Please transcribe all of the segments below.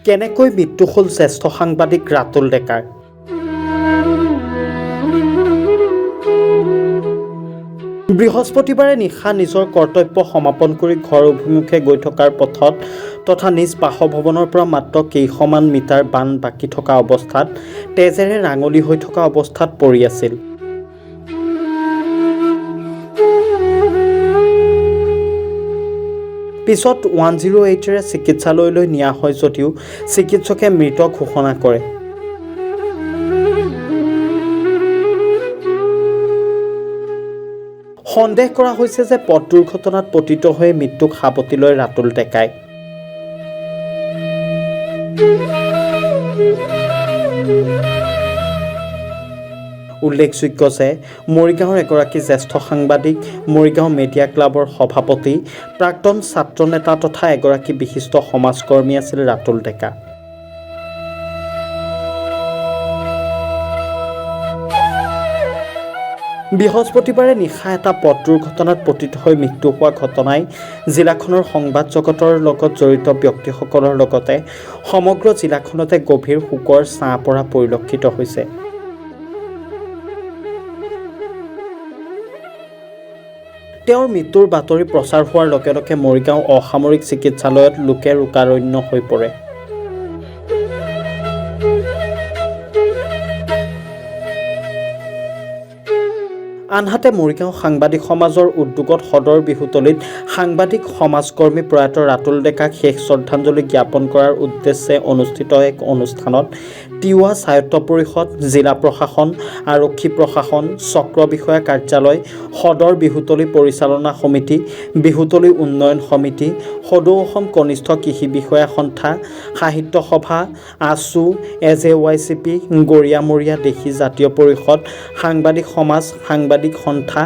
কেনেকৈ মৃত্যু হ'ল জ্যেষ্ঠ সাংবাদিক ৰাতুল ডেকাৰ। বৃহস্পতিবাৰে নিশা নিজৰ কৰ্তব্য সমাপন কৰি ঘৰ অভিমুখে গৈ থকাৰ পথত তথা নিজ বাসভৱনৰ পৰা মাত্ৰ কেইশমান মিটাৰ বান বাকী থকা অৱস্থাত তেজেৰে ৰাঙলী হৈ থকা অৱস্থাত পৰি আছিল। পিছত 108ৰে চিকিৎসালয়লৈ নিয়া হয় যদিও চিকিৎসকে মৃত ঘোষণা কৰে। সন্দেহ কৰা হৈছে যে পথ দুৰ্ঘটনাত পতিত হৈ মৃত্যুক সাৱটি লয় ৰাতুল ডেকাই। উল্লেখযোগ্য যে মৰিগাঁৱৰ এগৰাকী জ্যেষ্ঠ সাংবাদিক, মৰিগাঁও মেডিয়া ক্লাবৰ সভাপতি, প্ৰাক্তন ছাত্ৰ নেতা তথা এগৰাকী বিশিষ্ট সমাজকৰ্মী আছিল ৰাতুল ডেকা। বৃহস্পতিবাৰে নিশা এটা পথ দুৰ্ঘটনাত পতিত হৈ মৃত্যু হোৱা ঘটনাই জিলাখনৰ সংবাদ জগতৰ লগত জড়িত ব্যক্তিসকলৰ লগতে সমগ্ৰ জিলাখনতে গভীৰ শোকৰ ছাঁ পৰা পৰিলক্ষিত হৈছে। তেওঁৰ মৃত্যুৰ বাতৰি প্ৰচাৰ হোৱাৰ লগে লগে মৰিগাঁও অসামৰিক চিকিৎসালয়ত লোকে লোকাৰণ্য হৈ পৰে। আনহাতে মৰিগাঁও সাংবাদিক সমাজৰ উদ্যোগত সদৰ বিহুতলীত সাংবাদিক সমাজকৰ্মী প্ৰয়াত ৰাতুল ডেকাক শেষ শ্ৰদ্ধাঞ্জলি জ্ঞাপন কৰাৰ উদ্দেশ্যে অনুষ্ঠিত এক অনুষ্ঠানত তিৱা স্বায়ত্ত পৰিষদ, জিলা প্ৰশাসন, আৰক্ষী প্ৰশাসন, চক্ৰ বিষয়া কাৰ্যালয়, সদৰ বিহুতলী পৰিচালনা সমিতি, বিহুতলী উন্নয়ন সমিতি, সদৌ অসম কনিষ্ঠ কৃষি বিষয়া সন্থা, সাহিত্য সভা, আছু, AJYCP, গৰিয়ামৰীয়া দেশী জাতীয় পৰিষদ, সাংবাদিক সমাজ, সাংবাদিক সন্থা,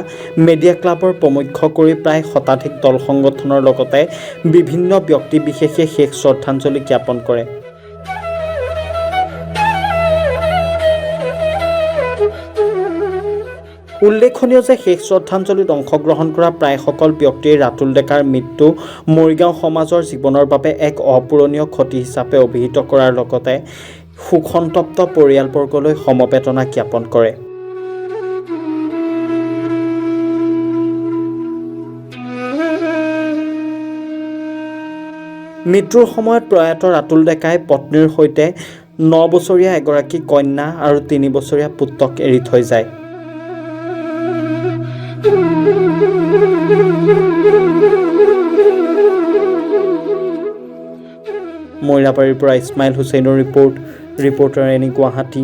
মেডিয়া ক্লাবৰ প্ৰমুখ্য কৰি প্ৰায় শতাধিক দল সংগঠনৰ লগতে বিভিন্ন ব্যক্তি বিশেষে শেষ শ্ৰদ্ধাঞ্জলি জ্ঞাপন কৰে। উল্লেখনীয় যে শেষ শ্ৰদ্ধাঞ্জলিত অংশগ্ৰহণ কৰা প্ৰায়সকল ব্যক্তিয়ে ৰাতুল ডেকাৰ মৃত্যু মৰিগাঁও সমাজৰ জীৱনৰ বাবে এক অপূৰণীয় ক্ষতি হিচাপে অভিহিত কৰাৰ লগতে শোকসন্তপ্ত পৰিয়ালবৰ্গলৈ সমবেদনা জ্ঞাপন কৰে। মৃত্যুৰ সময়ত প্ৰয়াত ৰাতুল ডেকাই পত্নীৰ সৈতে 9 বছৰীয়া এগৰাকী কন্যা আৰু 3 বছৰীয়া পুত্ৰক এৰি থৈ যায়। মইৰাবাৰীৰ পৰা ইছমাইল হুছেইনৰ ৰিপৰ্টাৰ এনি গুৱাহাটী।